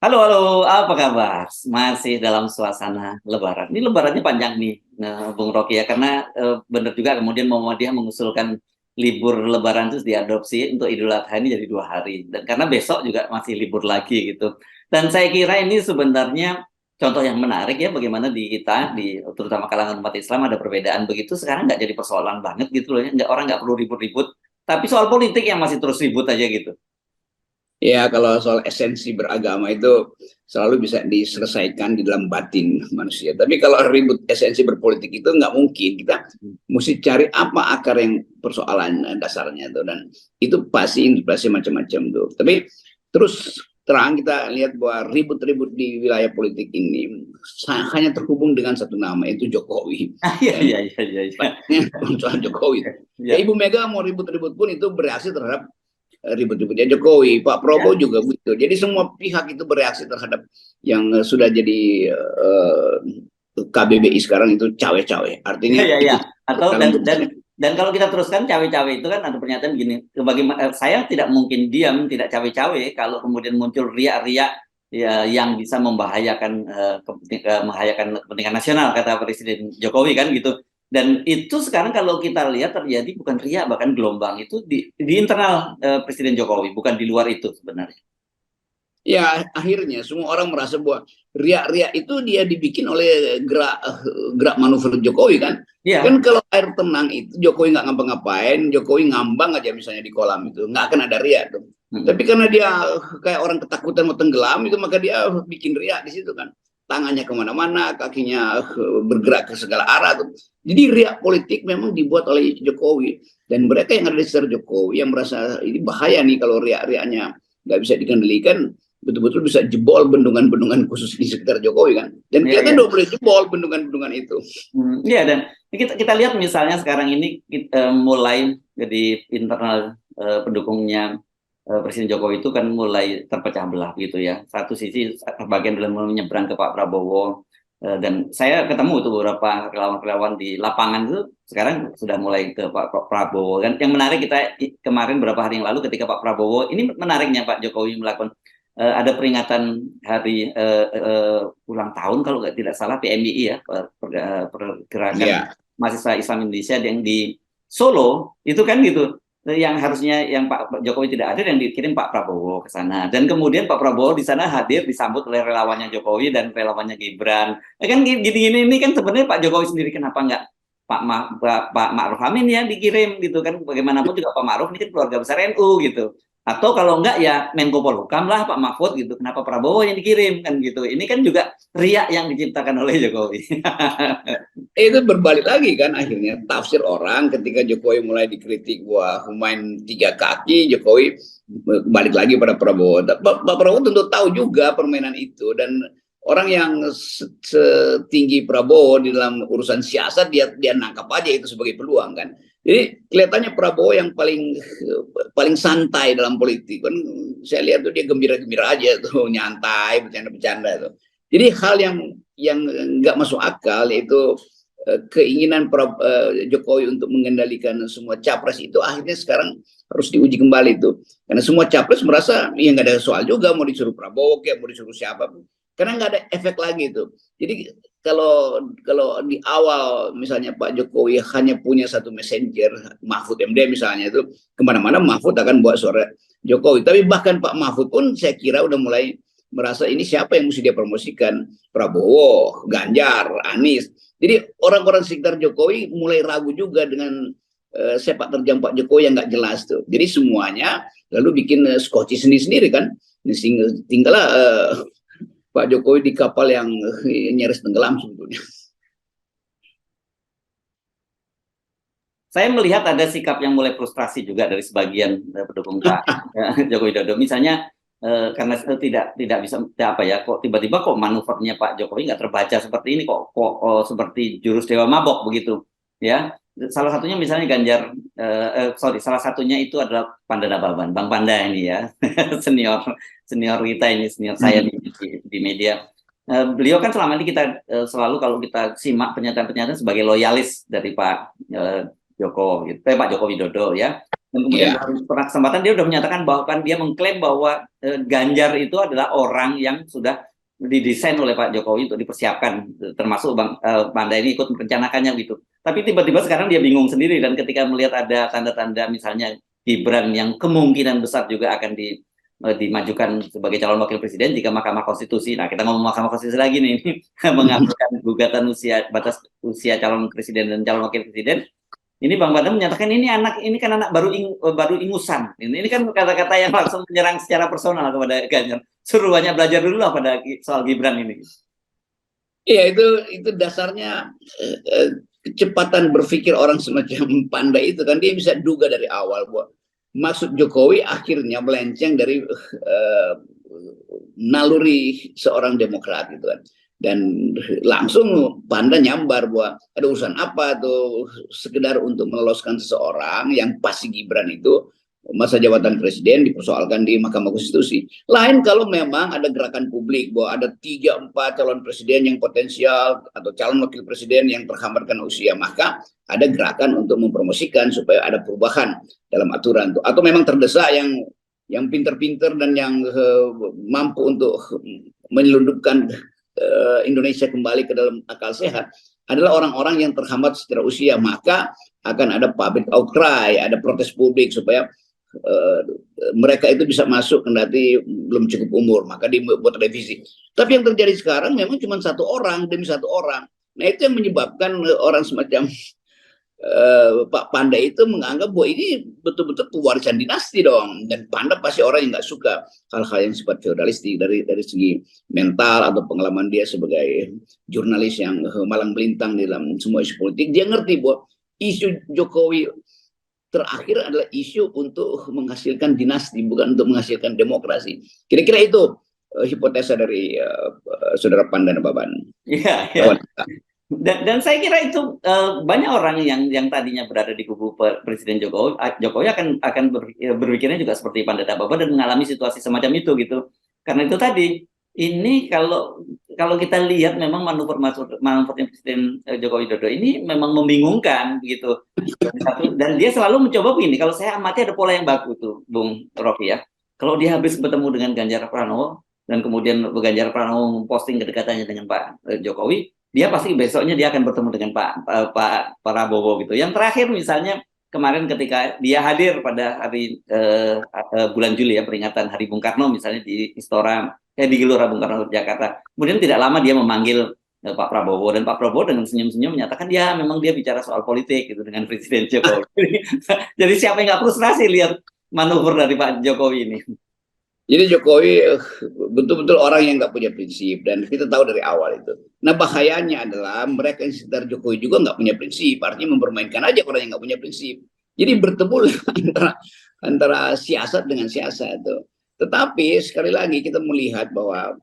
Halo, halo, apa kabar? Masih dalam suasana Lebaran. Ini Lebarannya panjang nih, Bung Rocky ya, karena benar juga kemudian Muhammadiyah mengusulkan libur Lebaran itu diadopsi untuk Idul Adha ini jadi 2 hari, dan karena besok juga masih libur lagi gitu. Dan saya kira ini sebenarnya contoh yang menarik ya, bagaimana di kita, terutama kalangan umat Islam ada perbedaan begitu, sekarang nggak jadi persoalan banget gitu loh ya, orang nggak perlu ribut-ribut, tapi soal politik yang masih terus ribut aja gitu. Ya, kalau soal esensi beragama itu selalu bisa diselesaikan di dalam batin manusia. Tapi kalau ribut esensi berpolitik itu nggak mungkin. Kita mesti cari apa akar yang persoalan dasarnya tuh, dan itu pasti macam-macam tuh. Tapi terus terang kita lihat bahwa ribut-ribut di wilayah politik ini hanya terhubung dengan satu nama, yaitu Jokowi. Ah, iya, Dan iya, iya, iya, iya. soal Jokowi. Ya, Ya, Ibu Mega mau ribut-ribut pun itu bereaksi terhadap ribut-ributnya Jokowi, Pak Prabowo ya. juga begitu. Jadi semua pihak itu bereaksi terhadap yang sudah jadi KBBI sekarang itu cawe-cawe. Ya, Artinya ya, ya. ikut Atau dalam dan kalau kita teruskan cawe-cawe itu kan ada pernyataan gini, saya tidak mungkin diam tidak cawe-cawe kalau kemudian muncul riak-riak ya, yang bisa membahayakan kepentingan nasional, kata Presiden Jokowi kan gitu. Dan itu sekarang kalau kita lihat terjadi bukan riak, bahkan gelombang itu di internal Presiden Jokowi, bukan di luar itu sebenarnya. Ya, akhirnya semua orang merasa bahwa riak-riak itu dia dibikin oleh gerak manuver Jokowi kan. Iya. Kan kalau air tenang itu Jokowi nggak ngapa-ngapain, Jokowi ngambang aja misalnya di kolam itu, nggak akan ada riak tuh. Hmm. Tapi karena dia kayak orang ketakutan mau tenggelam itu, maka dia bikin riak di situ kan. Tangannya kemana-mana, kakinya bergerak ke segala arah tuh. Jadi riak politik memang dibuat oleh Jokowi. Dan mereka yang ada di sekitar Jokowi yang merasa ini bahaya nih kalau riak-riaknya nggak bisa dikendalikan, betul-betul bisa jebol bendungan-bendungan khusus di sekitar Jokowi kan. Dan Iya, kelihatan iya. udah boleh jebol bendungan-bendungan itu. Iya, dan kita lihat misalnya sekarang ini mulai di internal pendukungnya Presiden Jokowi itu kan mulai terpecah belah gitu ya. Satu sisi bagian dalam menyeberang ke Pak Prabowo, dan saya ketemu itu beberapa relawan-relawan di lapangan itu sekarang sudah mulai ke Pak Prabowo. Dan yang menarik, kita kemarin beberapa hari yang lalu ketika Pak Prabowo ini, menariknya Pak Jokowi melakukan ada peringatan hari ulang tahun kalau tidak salah PMII ya, pergerakan Ya, mahasiswa Islam Indonesia yang di Solo itu kan gitu, yang harusnya yang Pak Jokowi tidak hadir, yang dikirim Pak Prabowo ke sana, dan kemudian Pak Prabowo di sana hadir disambut oleh relawannya Jokowi dan relawannya Gibran. Kan gini-gini ini kan sebenarnya Pak Jokowi sendiri kenapa nggak Pak Ma'ruf Amin ya dikirim gitu kan, bagaimanapun juga Pak Ma'ruf ini kan keluarga besar NU gitu. Atau kalau enggak ya Menko Polhukam lah Pak Mahfud gitu. Kenapa Prabowo yang dikirim kan gitu. Ini kan juga riak yang diciptakan oleh Jokowi. itu berbalik lagi kan akhirnya tafsir orang ketika Jokowi mulai dikritik wah main tiga kaki, Jokowi balik lagi pada Prabowo. Pak Prabowo tentu tahu juga permainan itu, dan orang yang setinggi Prabowo di dalam urusan siasat dia nangkap aja itu sebagai peluang kan. Jadi kelihatannya Prabowo yang paling paling santai dalam politik kan. Saya lihat tuh dia gembira-gembira aja tuh, nyantai, bercanda-bercanda tuh. Jadi hal yang nggak masuk akal yaitu keinginan Jokowi untuk mengendalikan semua capres itu akhirnya sekarang harus diuji kembali itu, karena semua capres merasa ya nggak ada soal juga mau disuruh Prabowo kayak mau disuruh siapa, karena nggak ada efek lagi itu. Jadi kalau kalau di awal misalnya Pak Jokowi hanya punya satu messenger Mahfud MD misalnya, itu kemana-mana Mahfud akan bawa suara Jokowi. Tapi bahkan Pak Mahfud pun saya kira udah mulai merasa ini siapa yang mesti dia promosikan, Prabowo, Ganjar, Anies. Jadi orang-orang sekitar Jokowi mulai ragu juga dengan sepak terjang Pak Jokowi yang nggak jelas tuh. Jadi semuanya lalu bikin skoci sendiri-sendiri kan. Tinggallah Pak Jokowi di kapal yang nyaris tenggelam sebetulnya. Saya melihat ada sikap yang mulai frustrasi juga dari sebagian pendukung Pak Joko Widodo. Misalnya karena tidak bisa apa ya, kok tiba-tiba kok manuvernya Pak Jokowi nggak terbaca seperti ini, kok seperti jurus dewa mabok begitu ya. Salah satunya misalnya salah satunya itu adalah Pandana Baban, Bang Panda ini ya, senior senior kita ini, senior saya di media. Beliau kan selama ini kita selalu kalau kita simak pernyataan-pernyataan sebagai loyalis dari Pak Joko gitu, Pak Joko Widodo ya. Dan kemudian dalam pernah kesempatan dia sudah menyatakan bahwa kan dia mengklaim bahwa Ganjar itu adalah orang yang sudah didesain oleh Pak Jokowi untuk dipersiapkan, termasuk Bang Panda ini ikut merencanakannya gitu. Tapi tiba-tiba sekarang dia bingung sendiri, dan ketika melihat ada tanda-tanda misalnya Gibran yang kemungkinan besar juga akan dimajukan sebagai calon wakil presiden jika Mahkamah Konstitusi, nah kita ngomong Mahkamah Konstitusi lagi nih, mengabulkan gugatan batas usia calon presiden dan calon wakil presiden. Ini Bang Badam menyatakan ini kan anak baru ingusan. Ini kan kata-kata yang langsung menyerang secara personal kepada Ganjar. Suruh banyak belajar dulu lah pada soal Gibran ini. Iya, itu dasarnya kecepatan berpikir orang semacam Panda itu kan, dia bisa duga dari awal bahwa maksud Jokowi akhirnya melenceng dari naluri seorang demokrat gitu kan. Dan langsung Panda nyambar bahwa ada urusan apa tuh, sekedar untuk meloloskan seseorang yang pasti Gibran itu masa jabatan presiden dipersoalkan di Mahkamah Konstitusi. Lain kalau memang ada gerakan publik bahwa ada 3-4 calon presiden yang potensial atau calon wakil presiden yang terhambat karena usia, maka ada gerakan untuk mempromosikan supaya ada perubahan dalam aturan itu. Atau memang terdesak yang pinter-pinter dan yang mampu untuk menyelundupkan Indonesia kembali ke dalam akal sehat adalah orang-orang yang terhambat secara usia, maka akan ada public outcry, ada protes publik supaya mereka itu bisa masuk kendati belum cukup umur, maka dibuat revisi. Tapi yang terjadi sekarang memang cuma satu orang demi satu orang. Nah, itu yang menyebabkan orang semacam Pak Panda itu menganggap bahwa ini betul-betul pewarisan dinasti dong, dan Panda pasti orang yang nggak suka hal-hal yang sifat feodalistik dari segi mental atau pengalaman dia sebagai jurnalis yang malang melintang dalam semua isu politik. Dia ngerti bahwa isu Jokowi terakhir adalah isu untuk menghasilkan dinasti, bukan untuk menghasilkan demokrasi. Kira-kira itu hipotesa dari saudara Panda dan Baban. Iya, iya. Dan saya kira itu banyak orang yang tadinya berada di kubu Presiden Jokowi akan berpikirnya juga seperti Panda Baba dan mengalami situasi semacam itu gitu. Karena itu tadi, ini kalau kita lihat memang manuvernya Presiden Joko Widodo ini memang membingungkan gitu. Dan dia selalu mencoba begini, kalau saya amati ada pola yang baku tuh Bung Rocky ya. Kalau dia habis bertemu dengan Ganjar Pranowo dan kemudian Ganjar Pranowo memposting kedekatannya dengan Pak Jokowi, dia pasti besoknya dia akan bertemu dengan Pak Prabowo gitu. Yang terakhir misalnya kemarin ketika dia hadir pada hari bulan Juli ya, peringatan Hari Bung Karno misalnya di di Gelora Bung Karno Jakarta. Kemudian tidak lama dia memanggil Pak Prabowo, dan Pak Prabowo dengan senyum-senyum menyatakan ya memang dia bicara soal politik gitu dengan Presiden Jokowi. Jadi siapa yang nggak frustrasi lihat manuver dari Pak Jokowi ini? Jadi Jokowi betul-betul orang yang nggak punya prinsip, dan kita tahu dari awal itu. Nah, bahayanya adalah mereka yang sekitar Jokowi juga nggak punya prinsip, artinya mempermainkan aja orang yang nggak punya prinsip. Jadi bertemu antara siasat dengan siasat itu. Tetapi sekali lagi kita melihat bahwa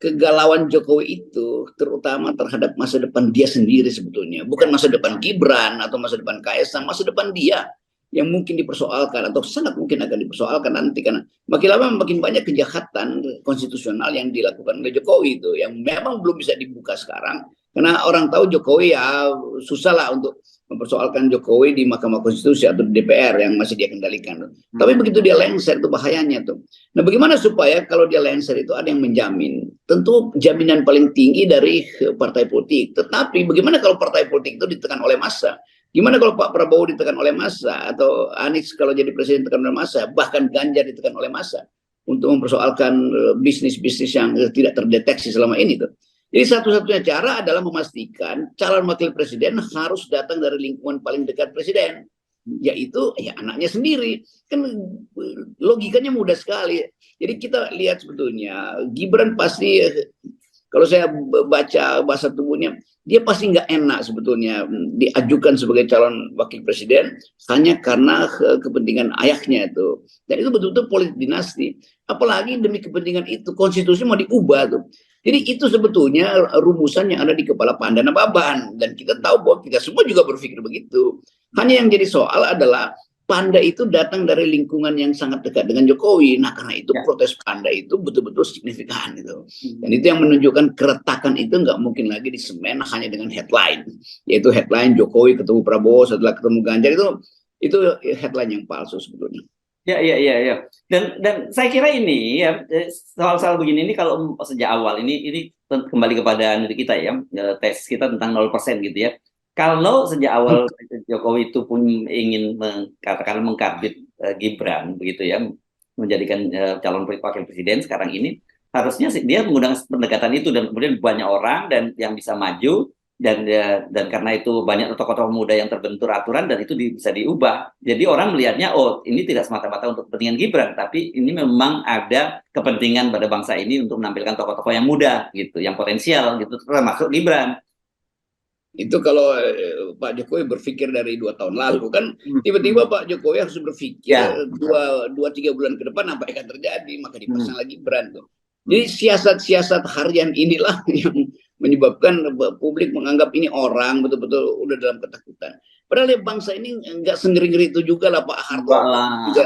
kegalauan Jokowi itu terutama terhadap masa depan dia sendiri sebetulnya, bukan masa depan Gibran atau masa depan Kaisang, masa depan dia yang mungkin dipersoalkan atau sangat mungkin akan dipersoalkan nanti, karena makin lama makin banyak kejahatan konstitusional yang dilakukan oleh Jokowi itu yang memang belum bisa dibuka sekarang, karena orang tahu Jokowi ya susah lah untuk mempersoalkan Jokowi di Mahkamah Konstitusi atau di DPR yang masih dia kendalikan. Tapi begitu dia lengser itu bahayanya tuh. Nah, bagaimana supaya kalau dia lengser itu ada yang menjamin? Tentu jaminan paling tinggi dari partai politik. Tetapi bagaimana kalau partai politik itu ditekan oleh massa? Gimana kalau Pak Prabowo ditekan oleh massa, atau Anies kalau jadi presiden ditekan oleh massa, bahkan Ganjar ditekan oleh massa untuk mempersoalkan bisnis-bisnis yang tidak terdeteksi selama ini tuh. Jadi satu-satunya cara adalah memastikan calon wakil presiden harus datang dari lingkungan paling dekat presiden, yaitu ya anaknya sendiri. Kan logikanya mudah sekali. Jadi kita lihat sebetulnya Gibran pasti, kalau saya baca bahasa tubuhnya, dia pasti nggak enak sebetulnya diajukan sebagai calon wakil presiden hanya karena kepentingan ayahnya itu. Dan itu betul-betul politik dinasti. Apalagi demi kepentingan itu konstitusi mau diubah tuh. Jadi itu sebetulnya rumusan yang ada di kepala Panda dan Baban. Dan kita tahu bahwa kita semua juga berpikir begitu. Hanya yang jadi soal adalah Panda itu datang dari lingkungan yang sangat dekat dengan Jokowi. Nah, karena itu protes Panda itu betul-betul signifikan gitu. Dan itu yang menunjukkan keretakan itu nggak mungkin lagi disemen hanya dengan headline. Yaitu headline Jokowi ketemu Prabowo setelah ketemu Ganjar, Itu headline yang palsu sebetulnya. Ya, ya, ya, ya. Dan saya kira ini ya soal-soal begini ini kalau sejak awal ini kembali kepada diri kita ya, tes kita tentang 0% gitu ya. Kalau sejak awal Jokowi itu pun ingin katakan mengkarbit Gibran begitu ya, menjadikan calon wakil presiden sekarang ini, harusnya dia menggunakan pendekatan itu dan kemudian banyak orang dan yang bisa maju dan karena itu banyak tokoh-tokoh muda yang terbentur aturan dan itu bisa diubah. Jadi orang melihatnya oh ini tidak semata-mata untuk kepentingan Gibran, tapi ini memang ada kepentingan pada bangsa ini untuk menampilkan tokoh-tokoh yang muda gitu, yang potensial gitu, termasuk Gibran. Itu kalau Pak Jokowi berpikir dari 2 tahun lalu kan, tiba-tiba Pak Jokowi harus berpikir Ya. 2-3 bulan ke depan apa yang akan terjadi, maka dipasang lagi Gibran tuh. Jadi siasat-siasat harian inilah yang menyebabkan publik menganggap ini orang betul-betul udah dalam ketakutan. Padahal ya bangsa ini nggak sengeri-ngeri itu juga lah Pak Harto. Juga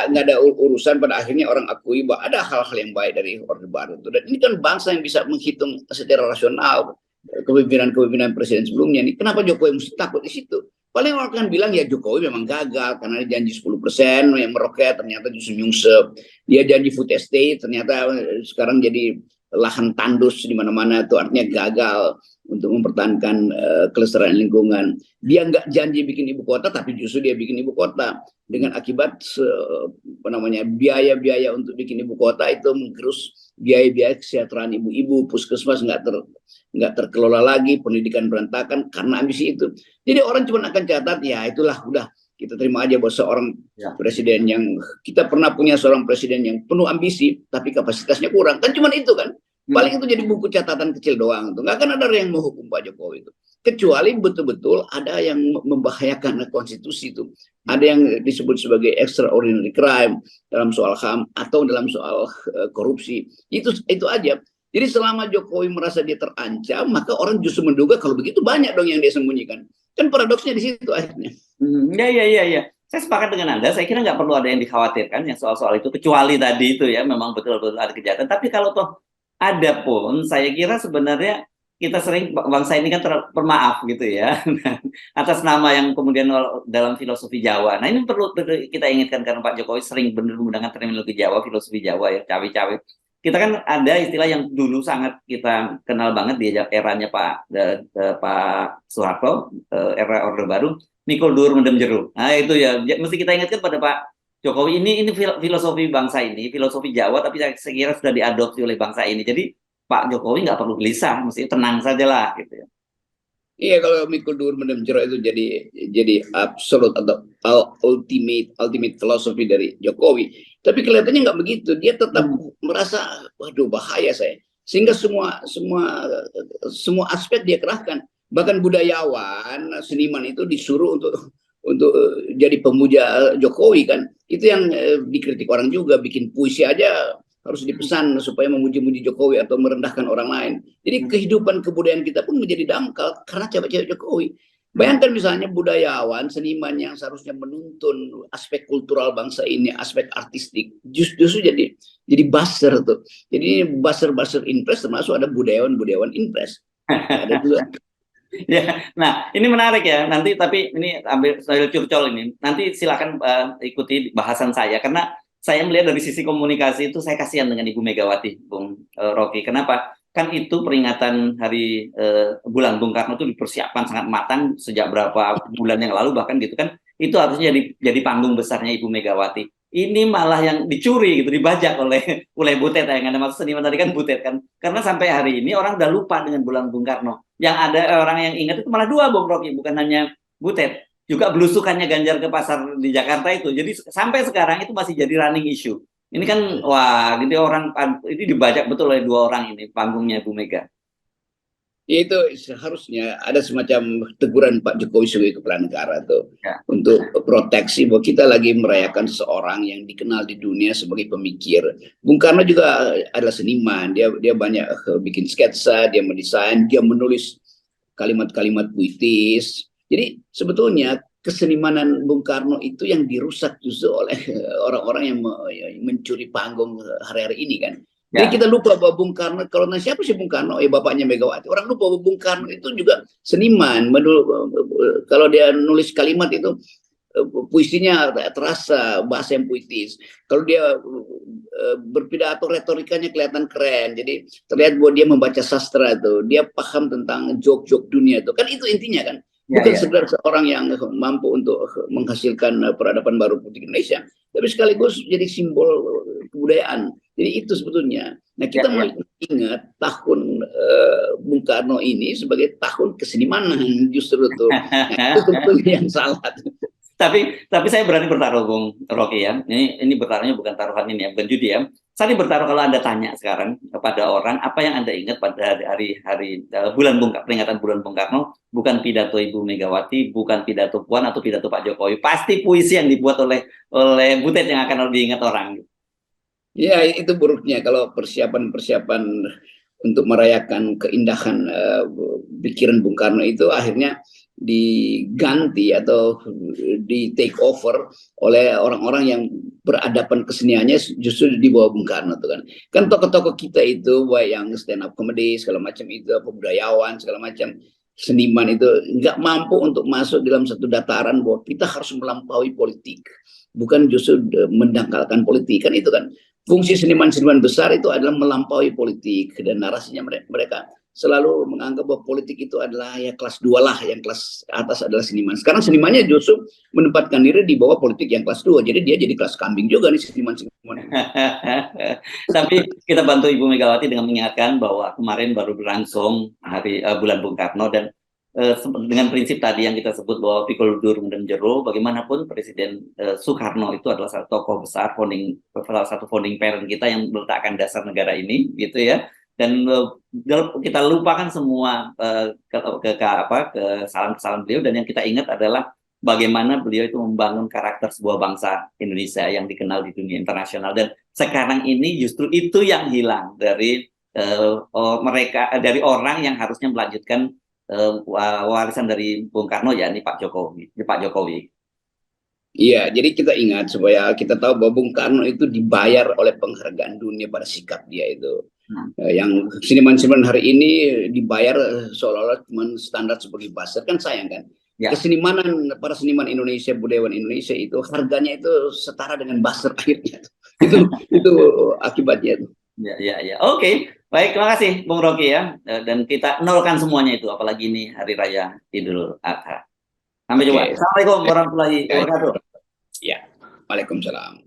nggak ada urusan, pada akhirnya orang akui bahwa ada hal-hal yang baik dari Orde Baru itu. Dan ini kan bangsa yang bisa menghitung secara rasional kepemimpinan presiden sebelumnya nih. Kenapa Jokowi mesti takut di situ? Paling orang akan bilang ya Jokowi memang gagal karena dia janji 10% yang meroket ternyata justru nyungsep. Dia janji food estate ternyata sekarang jadi lahan tandus di mana-mana, itu artinya gagal untuk mempertahankan kelestarian lingkungan. Dia nggak janji bikin ibu kota tapi justru dia bikin ibu kota dengan akibat biaya-biaya untuk bikin ibu kota itu menggerus biaya-biaya kesejahteraan ibu-ibu, puskesmas nggak terkelola lagi, pendidikan berantakan karena ambisi itu. Jadi orang cuma akan catat ya itulah udah kita terima aja bahwa seorang presiden yang kita pernah punya seorang presiden yang penuh ambisi tapi kapasitasnya kurang kan, cuman itu kan paling itu jadi buku catatan kecil doang tuh, nggak akan ada yang mau hukum Pak Jokowi itu kecuali betul-betul ada yang membahayakan konstitusi itu, ada yang disebut sebagai extraordinary crime dalam soal HAM atau dalam soal korupsi, itu aja. Jadi selama Jokowi merasa dia terancam, maka orang justru menduga kalau begitu banyak dong yang dia sembunyikan. Kan paradoksnya di situ akhirnya. Ya. Saya sepakat dengan Anda. Saya kira nggak perlu ada yang dikhawatirkan yang soal-soal itu, kecuali tadi itu ya memang betul-betul ada kejahatan. Tapi kalau toh ada pun, saya kira sebenarnya kita sering bangsa ini kan termaaf gitu ya atas nama yang kemudian dalam filosofi Jawa. Nah ini perlu kita ingatkan karena Pak Jokowi sering benar menggunakan terminologi Jawa, filosofi Jawa ya, cawe-cawe. Kita kan ada istilah yang dulu sangat kita kenal banget di eranya Pak Soeharto, era Orde Baru, mikul dur mendem jeruk. Nah itu ya mesti kita ingatkan pada Pak Jokowi, ini filosofi bangsa ini, filosofi Jawa, tapi saya kira sudah diadopsi oleh bangsa ini. Jadi Pak Jokowi nggak perlu gelisah, mesti tenang saja lah gitu ya. Iya, kalau mikul dur mendem jeruk itu jadi absolute atau ultimate philosophy dari Jokowi. Tapi kelihatannya nggak begitu. Dia tetap merasa, waduh bahaya saya. Sehingga semua aspek dia kerahkan. Bahkan budayawan, seniman itu disuruh untuk jadi pemuja Jokowi kan. Itu yang dikritik orang juga. Bikin puisi aja harus dipesan supaya memuji-muji Jokowi atau merendahkan orang lain. Jadi kehidupan kebudayaan kita pun menjadi dangkal karena cewek-cewek Jokowi. Bayangkan misalnya budayawan, seniman yang seharusnya menuntun aspek kultural bangsa ini, aspek artistik, justru jadi buzzer tuh. Jadi buzzer impress, termasuk ada budayawan impress. Ada juga. Ya, nah ini menarik ya. Nanti tapi ini ambil curcol ini. Nanti silakan ikuti bahasan saya karena saya melihat dari sisi komunikasi itu saya kasihan dengan Ibu Megawati, Bung Rocky. Kenapa? Kan itu peringatan hari bulan Bung Karno itu dipersiapkan sangat matang sejak berapa bulan yang lalu bahkan gitu kan. Itu harusnya jadi panggung besarnya Ibu Megawati. Ini malah yang dicuri gitu, dibajak oleh Butet yang Anda maksud seniman tadi kan Butet kan. Karena sampai hari ini orang udah lupa dengan bulan Bung Karno. Yang ada orang yang ingat itu malah dua, Bung Rocky, bukan hanya Butet. Juga belusukannya Ganjar ke pasar di Jakarta itu. Jadi sampai sekarang itu masih jadi running issue. Ini kan wah, gitu orang ini dibajak betul oleh dua orang ini panggungnya Bu Mega. Ya itu seharusnya ada semacam teguran Pak Jokowi sebagai kepala negara tuh untuk proteksi bahwa kita lagi merayakan seseorang yang dikenal di dunia sebagai pemikir. Bung Karno juga adalah seniman, dia banyak bikin sketsa, dia mendesain, dia menulis kalimat-kalimat puitis. Jadi sebetulnya kesenimanan Bung Karno itu yang dirusak justru oleh orang-orang yang mencuri panggung hari-hari ini kan. Jadi kita lupa bahwa Bung Karno, kalau siapa sih Bung Karno? Bapaknya Megawati. Orang lupa bahwa Bung Karno itu juga seniman. Kalau dia nulis kalimat itu puisinya terasa bahasa yang puitis. Kalau dia berpidato retorikanya kelihatan keren. Jadi terlihat bahwa dia membaca sastra itu, dia paham tentang joke-joke dunia itu. Kan itu intinya kan. Ya, Bukan ya. sekedar seorang yang mampu untuk menghasilkan peradaban baru politik Indonesia, tapi sekaligus jadi simbol kebudayaan. Jadi itu sebetulnya. Nah, kita Ya, ya. ingat tahun Bung Karno ini sebagai tahun kesenimanan justru itu. Nah, itu sebetulnya yang salah. Tapi saya berani bertaruh, Bung Rocky ya. Ini bertaruhnya bukan taruhan ini ya, bukan judi ya. Saya bertaruh kalau Anda tanya sekarang kepada orang apa yang Anda ingat pada hari bulan peringatan bulan Bung Karno, bukan pidato Ibu Megawati, bukan pidato Puan atau pidato Pak Jokowi, pasti puisi yang dibuat oleh Butet yang akan diingat orang. Ya, itu buruknya kalau persiapan-persiapan untuk merayakan keindahan pikiran Bung Karno itu akhirnya diganti atau di take over oleh orang-orang yang beradaban keseniannya justru di bawah Bung Karno tuh kan. Kan tokoh-tokoh kita itu baik yang stand up comedy segala macam itu, budayawan segala macam seniman itu nggak mampu untuk masuk dalam satu dataran bahwa kita harus melampaui politik, bukan justru mendangkalkan politik kan itu kan. Fungsi seniman-seniman besar itu adalah melampaui politik dan narasinya mereka selalu menganggap bahwa politik itu adalah ya kelas 2 lah, yang kelas atas adalah seniman. Sekarang senimannya justru menempatkan diri di bawah politik yang kelas 2. Jadi dia jadi kelas kambing juga nih seniman-seniman. Tapi kita bantu Ibu Megawati dengan mengingatkan bahwa kemarin baru berlangsung bulan Bung Karno dan dengan prinsip tadi yang kita sebut bahwa pikul durung dan jero, bagaimanapun Presiden Soekarno itu adalah satu tokoh besar, salah satu founding parent kita yang meletakkan dasar negara ini, gitu ya. Dan kita lupakan semua kesalahan-kesalahan beliau, dan yang kita ingat adalah bagaimana beliau itu membangun karakter sebuah bangsa Indonesia yang dikenal di dunia internasional. Dan sekarang ini justru itu yang hilang dari mereka, dari orang yang harusnya melanjutkan warisan dari Bung Karno, ya ini Pak Jokowi. Iya, jadi kita ingat supaya kita tahu bahwa Bung Karno itu dibayar oleh penghargaan dunia pada sikap dia itu. Yang seniman-seniman hari ini dibayar seolah-olah cuma standar sebagai buzzer, kan sayang kan. Ya. Kesenimanan para seniman Indonesia, budayawan Indonesia itu harganya itu setara dengan buzzer akhirnya. itu akibatnya. Ya. Oke. Baik, terima kasih Bung Rocky ya. Dan kita nolkan semuanya itu, apalagi ini Hari Raya Idul Adha. Sampai jumpa. Assalamualaikum warahmatullahi wabarakatuh. Ya, Waalaikumsalam.